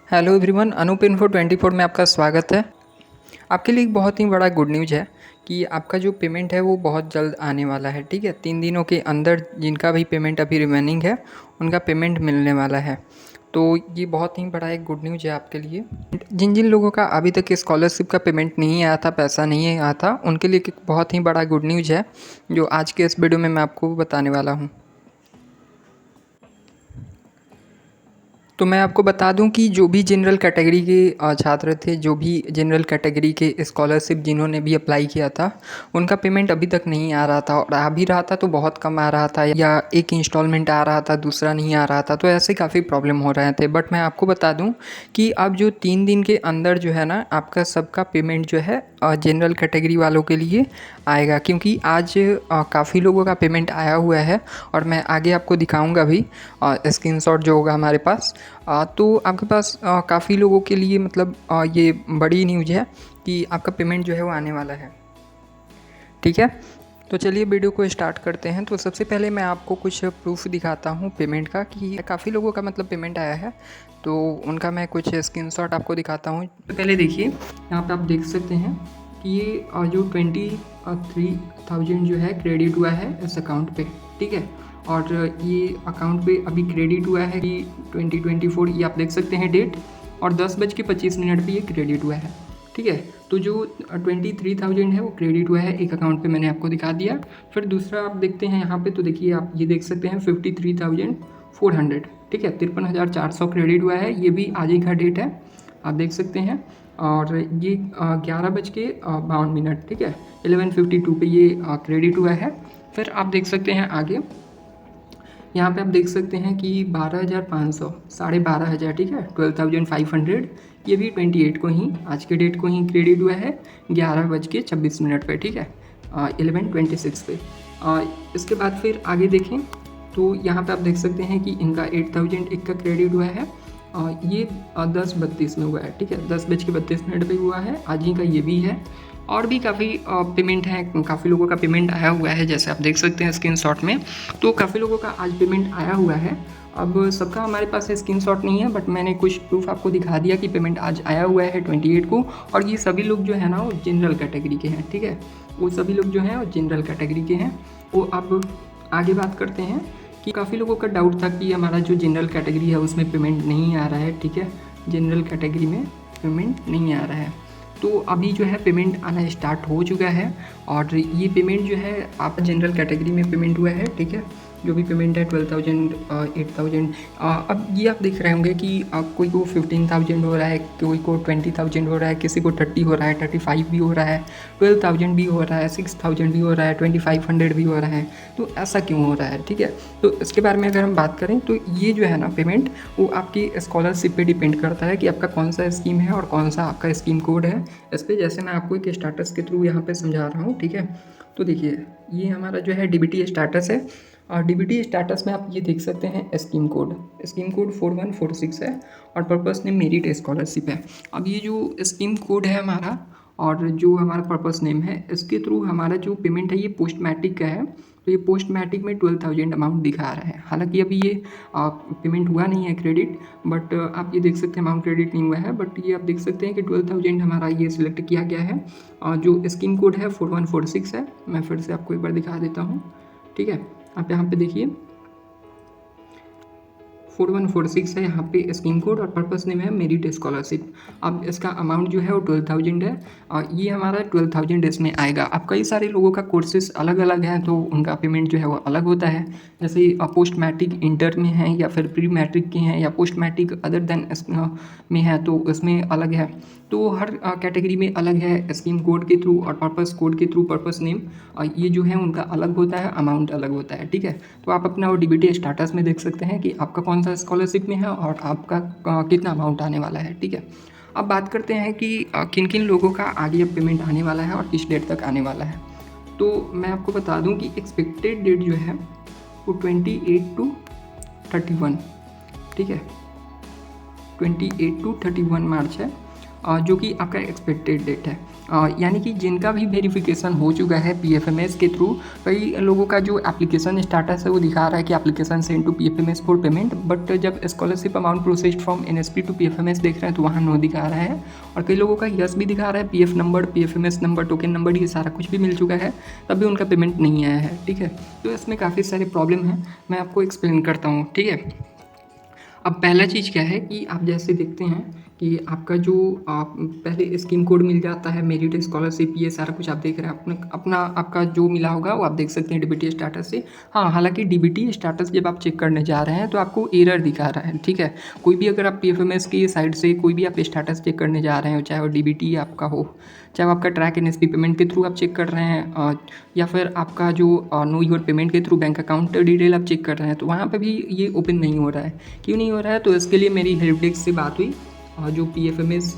Hello everyone, Anoop info 24 में आपका स्वागत है। आपके लिए एक बहुत ही बड़ा गुड न्यूज़ है कि आपका जो पेमेंट है वो बहुत जल्द आने वाला है। ठीक है, 3 दिनों के अंदर जिनका भी पेमेंट अभी रिमेनिंग है उनका पेमेंट मिलने वाला है। तो ये बहुत ही बड़ा एक गुड न्यूज़ है आपके लिए। जिन जिन लोगों का अभी तक स्कॉलरशिप का पेमेंट नहीं आया था, पैसा नहीं आया था, उनके लिए एक बहुत ही बड़ा गुड न्यूज़ है जो आज के इस वीडियो में मैं आपको बताने वाला हूँ। तो मैं आपको बता दूं कि जो भी जनरल कैटेगरी के छात्र थे, जो भी जनरल कैटेगरी के स्कॉलरशिप जिन्होंने भी अप्लाई किया था, उनका पेमेंट अभी तक नहीं आ रहा था, और आ भी रहा था तो बहुत कम आ रहा था, या एक इंस्टॉलमेंट आ रहा था दूसरा नहीं आ रहा था। तो ऐसे काफ़ी प्रॉब्लम हो रहे थे। बट मैं आपको बता दूं कि अब जो 3 दिन के अंदर जो है ना, आपका सबका पेमेंट जो है जनरल कैटेगरी वालों के लिए आएगा, क्योंकि आज काफ़ी लोगों का पेमेंट आया हुआ है और मैं आगे आपको दिखाऊंगा भी स्क्रीनशॉट जो होगा हमारे पास। तो आपके पास काफ़ी लोगों के लिए मतलब ये बड़ी न्यूज़ है कि आपका पेमेंट जो है वो आने वाला है। ठीक है, तो चलिए वीडियो को स्टार्ट करते हैं। तो सबसे पहले मैं आपको कुछ प्रूफ दिखाता हूँ पेमेंट का, कि काफ़ी लोगों का मतलब पेमेंट आया है, तो उनका मैं कुछ स्क्रीनशॉट आपको दिखाता हूँ। तो पहले देखिए, यहाँ पे आप देख सकते हैं कि ये जो 23,000 जो है क्रेडिट हुआ है इस अकाउंट पे। ठीक है, और ये अकाउंट पे अभी क्रेडिट हुआ है कि 2024, ये आप देख सकते हैं डेट, और 10:25 पे ये क्रेडिट हुआ है। ठीक है, तो जो 23,000 है वो क्रेडिट हुआ है एक अकाउंट पे, मैंने आपको दिखा दिया। फिर दूसरा आप देखते हैं यहाँ पे, तो देखिए आप ये देख सकते हैं 53,400। ठीक है, 53,400 क्रेडिट हुआ है, ये भी आज ही का डेट है, आप देख सकते हैं। और ये 11:52। ठीक है, 11:52 पे ये क्रेडिट हुआ है। फिर आप देख सकते हैं आगे, यहाँ पे आप देख सकते हैं कि 12,500, 12,500, ठीक है, 12,500, ये भी 28 को ही, आज के डेट को ही क्रेडिट हुआ है 11:26 पे। ठीक है, 11:26 पे। इसके बाद फिर आगे देखें तो यहाँ पे आप देख सकते हैं कि इनका 8,000 एक का क्रेडिट हुआ है, ये 10:32 में हुआ है। ठीक है, 10:32 पे हुआ है, आज ही का ये भी है। और भी काफ़ी पेमेंट है, काफ़ी लोगों का पेमेंट आया हुआ है, जैसे आप देख सकते हैं स्क्रीनशॉट में। तो काफ़ी लोगों का आज पेमेंट आया हुआ है। अब सबका हमारे पास स्क्रीनशॉट नहीं है, बट मैंने कुछ प्रूफ आपको दिखा दिया कि पेमेंट आज आया हुआ है 28 को। और ये सभी लोग जो है ना वो जनरल कैटेगरी के हैं। ठीक है, वो सभी लोग जो हैं वो जनरल कैटेगरी के हैं। वो अब आगे बात करते हैं कि काफ़ी लोगों का डाउट था कि हमारा जो जनरल कैटेगरी है उसमें पेमेंट नहीं आ रहा है। ठीक है, जनरल कैटेगरी में पेमेंट नहीं आ रहा है, तो अभी जो है पेमेंट आना स्टार्ट हो चुका है। और ये पेमेंट जो है आप जनरल कैटेगरी में पेमेंट हुआ है। ठीक है, जो भी पेमेंट है 12,000, 8,000। अब ये आप देख रहे होंगे कि कोई को 15,000 हो रहा है, कोई को 20,000 हो रहा है, किसी को 30 हो रहा है, 35 भी हो रहा है, 12,000 भी हो रहा है, 6,000 भी हो रहा है, 2,500 भी हो रहा है। तो ऐसा क्यों हो रहा है? ठीक है, तो इसके बारे में अगर हम बात करें तो ये जो है ना पेमेंट, वो आपकी स्कॉलरशिप पे डिपेंड करता है कि आपका कौन सा स्कीम है और कौन सा आपका स्कीम कोड है इस पर। जैसे मैं आपको एक स्टाटस के थ्रू यहाँ पे समझा रहा हूँ। ठीक है, तो देखिए ये हमारा जो है डीबीटी स्टाटस है, और डीबीटी स्टाटस में आप ये देख सकते हैं स्कीम कोड 4146 है, और पर्पस नेम मेरिट स्कॉलरशिप है। अब ये जो स्कीम कोड है हमारा और जो हमारा पर्पस नेम है, इसके थ्रू हमारा जो पेमेंट है ये पोस्ट मैट्रिक का है। तो ये पोस्ट मैट्रिक में 12,000 अमाउंट दिखा रहा है। हालांकि अभी ये पेमेंट हुआ नहीं है क्रेडिट, बट आप ये देख सकते हैं अमाउंट क्रेडिट नहीं हुआ है, बट ये आप देख सकते हैं कि 12,000 हमारा ये सिलेक्ट किया गया है। जो स्कीम कोड है 4146 है, मैं फिर से आपको एक बार दिखा देता हूँ। ठीक है, आप यहाँ पे देखिए 4146 है यहाँ पे स्कीम कोड, और पर्पस नेम है मेरिट स्कॉलरशिप। अब इसका अमाउंट जो है वो 12,000 है, और ये हमारा 12,000 इसमें आएगा। अब कई सारे लोगों का कोर्सेज अलग अलग हैं, तो उनका पेमेंट जो है वो अलग होता है। जैसे पोस्ट मैट्रिक इंटर में है, या फिर प्री मैट्रिक के हैं, या पोस्ट मैट्रिक अदर देन में है, तो उसमें अलग है। तो हर कैटेगरी में अलग है, स्कीम कोड के थ्रू और पर्पस कोड के थ्रू पर्पस नेम ये जो है उनका अलग होता है, अमाउंट अलग होता है। ठीक है, तो आप अपना वो डीबीटी स्टाटस में देख सकते हैं कि आपका कौन सा स्कॉलरशिप में है और आपका कितना अमाउंट आने वाला है। ठीक है, अब बात करते हैं कि किन किन लोगों का आगे अब पेमेंट आने वाला है और किस डेट तक आने वाला है। तो मैं आपको बता दूं कि एक्सपेक्टेड डेट जो है वो 28 to 31, ठीक है, 28 to 31 मार्च है। जो कि आपका एक्सपेक्टेड डेट है। यानी कि जिनका भी वेरिफिकेशन हो चुका है पीएफएमएस के थ्रू, कई लोगों का जो एप्लीकेशन स्टेटस है वो दिखा रहा है कि application send to PFMS for payment, but जब scholarship amount processed from NSP to PFMS देख रहे हैं तो वहाँ नो दिखा रहा है। और कई लोगों का यस भी दिखा रहा है, PF number, PFMS number, token number, ये सारा कुछ भी मिल चुका है, तब भी उनका पेमेंट नहीं आया है। ठीक है, तो इसमें काफ़ी सारे प्रॉब्लम हैं, मैं आपको एक्सप्लेन करता हूँ। ठीक है, अब पहला चीज़ क्या है कि आप जैसे देखते हैं कि आपका जो पहले स्कीम कोड मिल जाता है, मेरिट स्कॉलरशिप, ये सारा कुछ आप देख रहे हैं। अपना आपका जो मिला होगा वो आप देख सकते हैं डीबीटी स्टेटस से। हाँ, हालांकि डीबीटी स्टेटस जब आप चेक करने जा रहे हैं तो आपको एरर दिखा रहा है। ठीक है, कोई भी अगर आप पीएफएमएस की साइड से कोई भी आप स्टेटस चेक करने जा रहे हो, चाहे वो डीबीटी आपका हो, चाहे आपका ट्रैक एनएसपी पेमेंट के थ्रू आप चेक कर रहे हैं, या फिर आपका जो नो योर पेमेंट के थ्रू बैंक अकाउंट डिटेल आप चेक कर रहे हैं, तो वहाँ पे भी ये ओपन नहीं हो रहा है। क्यों नहीं हो रहा है? तो इसके लिए मेरी हेल्प डेस्क से बात हुई, जो पीएफएमएस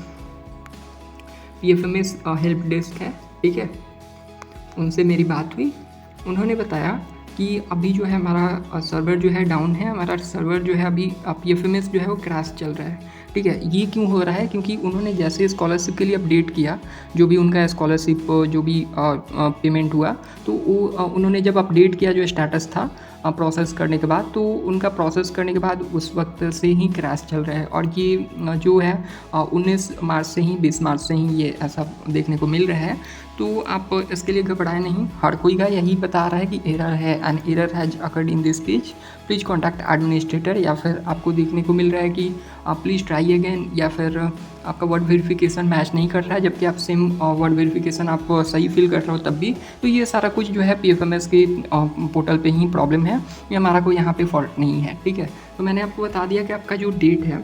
हेल्प डेस्क है, ठीक है, उनसे मेरी बात हुई। उन्होंने बताया कि अभी जो है हमारा सर्वर जो है डाउन है, हमारा सर्वर जो है अभी पीएफएमएस जो है वो क्रैश चल रहा है। ठीक है, ये क्यों हो रहा है? क्योंकि उन्होंने जैसे स्कॉलरशिप के लिए अपडेट किया, जो भी उनका स्कॉलरशिप जो भी पेमेंट हुआ, तो वो उन्होंने जब अपडेट किया जो स्टेटस था प्रोसेस करने के बाद, तो उनका प्रोसेस करने के बाद उस वक्त से ही क्रैश चल रहा है। और ये जो है 19 मार्च से ही 20 मार्च से ही ये ऐसा देखने को मिल रहा है। तो आप इसके लिए घबराएं नहीं, हर कोई का यही बता रहा है कि एरर है, an error has occurred in this page, please contact administrator, या फिर आपको देखने को मिल रहा है कि प्लीज़ ट्राई अगेन, या फिर आपका वर्ड वेरिफिकेशन मैच नहीं कर रहा है जबकि आप सेम वर्ड वेरिफिकेशन आप सही फिल कर रहे हो तब भी। तो ये सारा कुछ जो है पीएफएमएस के पोर्टल पे ही प्रॉब्लम है, ये हमारा कोई यहाँ पे फॉल्ट नहीं है। ठीक है, तो मैंने आपको बता दिया कि आपका जो डेट है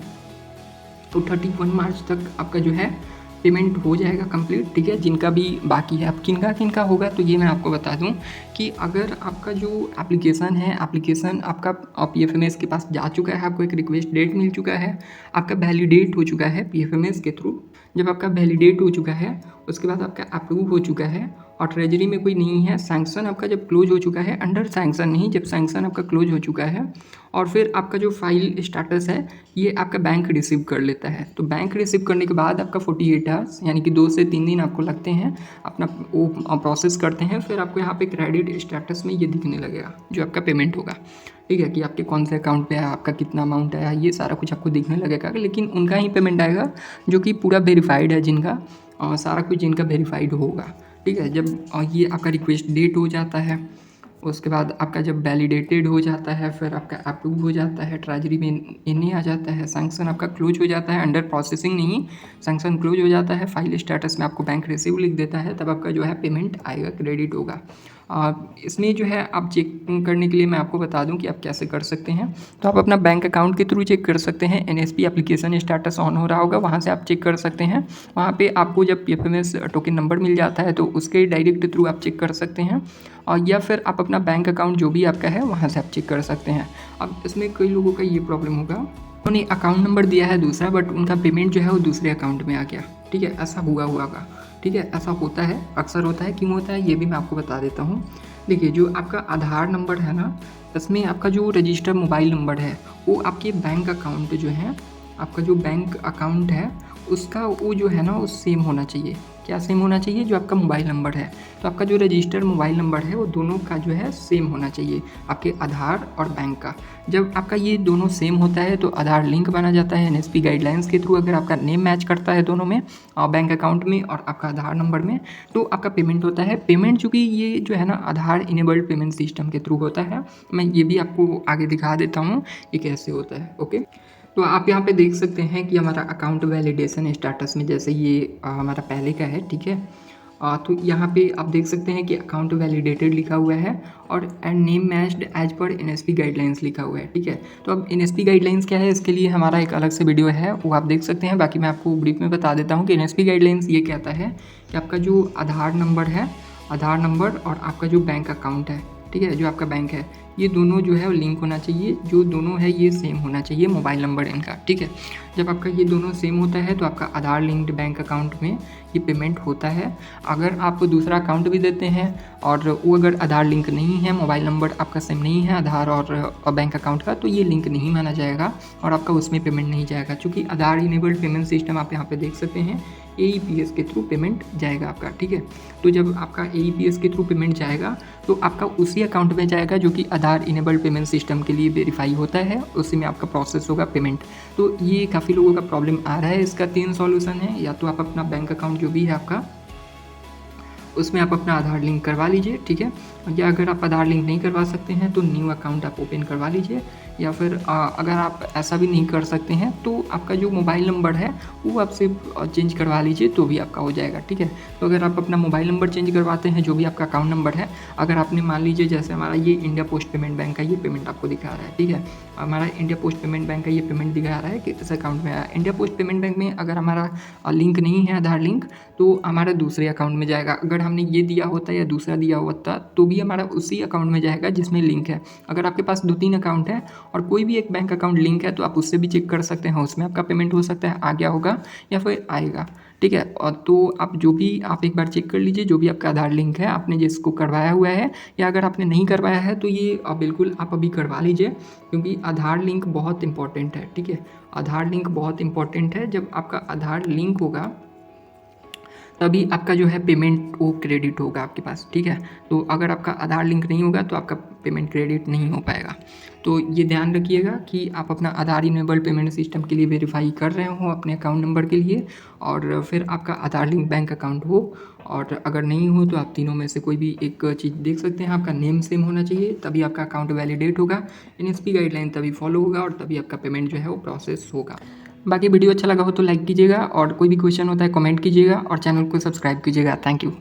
तो 31 मार्च तक आपका जो है पेमेंट हो जाएगा कंप्लीट। ठीक है, जिनका भी बाकी है, अब किनका किनका होगा तो ये मैं आपको बता दूं कि अगर आपका जो एप्लीकेशन है, एप्लीकेशन आपका पीएफएमएस के पास जा चुका है, आपको एक रिक्वेस्ट डेट मिल चुका है, आपका वैलिडेट हो चुका है पीएफएमएस के थ्रू, जब आपका वैलिडेट हो चुका है उसके बाद आपका अप्रूव हो चुका है और ट्रेजरी में कोई नहीं है, सैंक्शन आपका जब क्लोज हो चुका है, अंडर सैंक्शन नहीं, जब सैंक्शन आपका क्लोज हो चुका है, और फिर आपका जो फाइल स्टेटस है ये आपका बैंक रिसीव कर लेता है। तो बैंक रिसीव करने के बाद आपका 48 आवर्स यानी कि 2 से 3 दिन आपको लगते हैं, अपना वो प्रोसेस करते हैं, फिर आपको यहाँ पे क्रेडिट स्टेटस में ये दिखने लगेगा जो आपका पेमेंट होगा। ठीक है, कि आपके कौन से अकाउंट पे आया, आपका कितना अमाउंट आया, ये सारा कुछ आपको दिखने लगेगा। लेकिन उनका ही पेमेंट आएगा जो कि पूरा वेरीफाइड है, जिनका सारा कुछ जिनका वेरीफाइड होगा। ठीक है, जब ये आपका रिक्वेस्ट डेट हो जाता है, उसके बाद आपका जब वैलिडेटेड हो जाता है, फिर आपका अप्रूव हो जाता है, ट्रेजरी में इन्हें आ जाता है, सैंक्शन आपका क्लोज हो जाता है, अंडर प्रोसेसिंग नहीं, सैंक्शन क्लोज हो जाता है, फाइल स्टेटस में आपको बैंक रिसीव लिख देता है, तब आपका जो है पेमेंट आएगा, क्रेडिट होगा। इसमें जो है आप चेक करने के लिए मैं आपको बता दूं कि आप कैसे कर सकते हैं। तो आप अपना बैंक अकाउंट के थ्रू चेक कर सकते हैं, एनएसपी एप्लीकेशन स्टेटस ऑन हो रहा होगा, वहाँ से आप चेक कर सकते हैं। वहाँ पे आपको जब पीएफएमएस टोकन नंबर मिल जाता है तो उसके डायरेक्ट थ्रू आप चेक कर सकते हैं, और या फिर आप अपना बैंक अकाउंट जो भी आपका है वहाँ से आप चेक कर सकते हैं। अब इसमें कई लोगों का ये प्रॉब्लम होगा, उन्होंने अकाउंट नंबर दिया है दूसरा, बट उनका पेमेंट जो है वो दूसरे अकाउंट में आ गया। ठीक है, ऐसा हुआ होगा। ठीक है, ऐसा होता है, अक्सर होता है। क्यों होता है ये भी मैं आपको बता देता हूँ। देखिए, जो आपका आधार नंबर है ना, इसमें आपका जो रजिस्टर्ड मोबाइल नंबर है वो आपके बैंक अकाउंट जो है, आपका जो बैंक अकाउंट है उसका वो जो है ना वो सेम होना चाहिए। क्या सेम होना चाहिए? जो आपका मोबाइल नंबर है, तो आपका जो रजिस्टर्ड मोबाइल नंबर है वो दोनों का जो है सेम होना चाहिए, आपके आधार और बैंक का। जब आपका ये दोनों सेम होता है तो आधार लिंक बना जाता है एनएसपी गाइडलाइंस के थ्रू। अगर आपका नेम मैच करता है दोनों में, बैंक अकाउंट में और आपका आधार नंबर में, तो आपका पेमेंट होता है। पेमेंट चूँकि ये जो है ना आधार इनेबल्ड पेमेंट सिस्टम के थ्रू होता है, मैं ये भी आपको आगे दिखा देता हूँ ये कैसे होता है। ओके, तो आप यहाँ पे देख सकते हैं कि हमारा अकाउंट वैलिडेशन स्टेटस में जैसे ये हमारा पहले का है। ठीक है, तो यहाँ पे आप देख सकते हैं कि अकाउंट वैलिडेटेड लिखा हुआ है और and name matched as per NSP guidelines लिखा हुआ है। ठीक है, तो अब एनएसपी गाइडलाइंस क्या है, इसके लिए हमारा एक अलग से वीडियो है, वो आप देख सकते हैं। बाकी मैं आपको ब्रीफ में बता देता हूँ कि एनएसपी गाइडलाइंस ये कहता है कि आपका जो आधार नंबर है, आधार नंबर और आपका जो बैंक अकाउंट है, ठीक है, जो आपका बैंक है, ये दोनों जो है लिंक होना चाहिए, जो दोनों है ये सेम होना चाहिए मोबाइल नंबर इनका। ठीक है, जब आपका ये दोनों सेम होता है तो आपका आधार लिंक्ड बैंक अकाउंट में ये पेमेंट होता है। अगर आप दूसरा अकाउंट भी देते हैं और वो अगर आधार लिंक नहीं है, मोबाइल नंबर आपका सेम नहीं है आधार और बैंक अकाउंट का, तो ये लिंक नहीं माना जाएगा और आपका उसमें पेमेंट नहीं जाएगा। चूँकि आधार इनेबल्ड पेमेंट सिस्टम आप यहाँ पे देख सकते हैं AEPS के थ्रू पेमेंट जाएगा आपका, ठीक है। तो जब आपका AEPS के थ्रू पेमेंट जाएगा तो आपका उसी अकाउंट में जाएगा जो कि आधार इनेबल्ड पेमेंट सिस्टम के लिए वेरीफाई होता है, उसी में आपका प्रोसेस होगा पेमेंट। तो ये काफ़ी लोगों का प्रॉब्लम आ रहा है। इसका 3 सॉल्यूशन है, या तो आप अपना बैंक अकाउंट जो भी है आपका उसमें आप अपना आधार लिंक करवा लीजिए, ठीक है। या अगर आप आधार लिंक नहीं करवा सकते हैं तो न्यू अकाउंट आप ओपन करवा लीजिए, या फिर अगर आप ऐसा भी नहीं कर सकते हैं तो आपका जो मोबाइल नंबर है वो आप सिर्फ चेंज करवा लीजिए तो भी आपका हो जाएगा, ठीक है। तो अगर आप अपना मोबाइल नंबर चेंज करवाते हैं, जो भी आपका अकाउंट नंबर है, अगर आपने मान लीजिए जैसे हमारा ये इंडिया पोस्ट पेमेंट बैंक का ये पेमेंट आपको दिखा रहा है, ठीक है, हमारा इंडिया पोस्ट पेमेंट बैंक का ये पेमेंट दिखा रहा है कि इस अकाउंट में आया। इंडिया पोस्ट पेमेंट बैंक में अगर हमारा लिंक नहीं है आधार लिंक तो हमारा दूसरे अकाउंट में जाएगा। अगर हमने ये दिया होता या दूसरा दिया होता तो भी हमारा उसी अकाउंट में जाएगा जिसमें लिंक है। अगर आपके पास 2-3 अकाउंट है और कोई भी एक बैंक अकाउंट लिंक है तो आप उससे भी चेक कर सकते हैं, उसमें आपका पेमेंट हो सकता है आ गया होगा या फिर आएगा, ठीक है। और तो आप जो भी आप एक बार चेक कर लीजिए जो भी आपका आधार लिंक है आपने जिसको करवाया हुआ है, या अगर आपने नहीं करवाया है तो ये बिल्कुल आप अभी करवा लीजिए, क्योंकि आधार लिंक बहुत इंपॉर्टेंट है, ठीक है। आधार लिंक बहुत इंपॉर्टेंट है। जब आपका आधार लिंक होगा तभी आपका जो है पेमेंट वो क्रेडिट होगा आपके पास, ठीक है। तो अगर आपका आधार लिंक नहीं होगा तो आपका पेमेंट क्रेडिट नहीं हो पाएगा। तो ये ध्यान रखिएगा कि आप अपना आधार इनेबल्ड पेमेंट सिस्टम के लिए वेरीफाई कर रहे हो अपने अकाउंट नंबर के लिए, और फिर आपका आधार लिंक बैंक अकाउंट हो, और अगर नहीं हो तो आप तीनों में से कोई भी एक चीज़ देख सकते हैं। आपका नेम सेम होना चाहिए, तभी आपका अकाउंट वैलिडेट होगा, NSP गाइडलाइन तभी फॉलो होगा, और तभी आपका पेमेंट जो है वो प्रोसेस होगा। बाकी वीडियो अच्छा लगा हो तो लाइक कीजिएगा, और कोई भी क्वेश्चन होता है कमेंट कीजिएगा, और चैनल को सब्सक्राइब कीजिएगा। Thank you.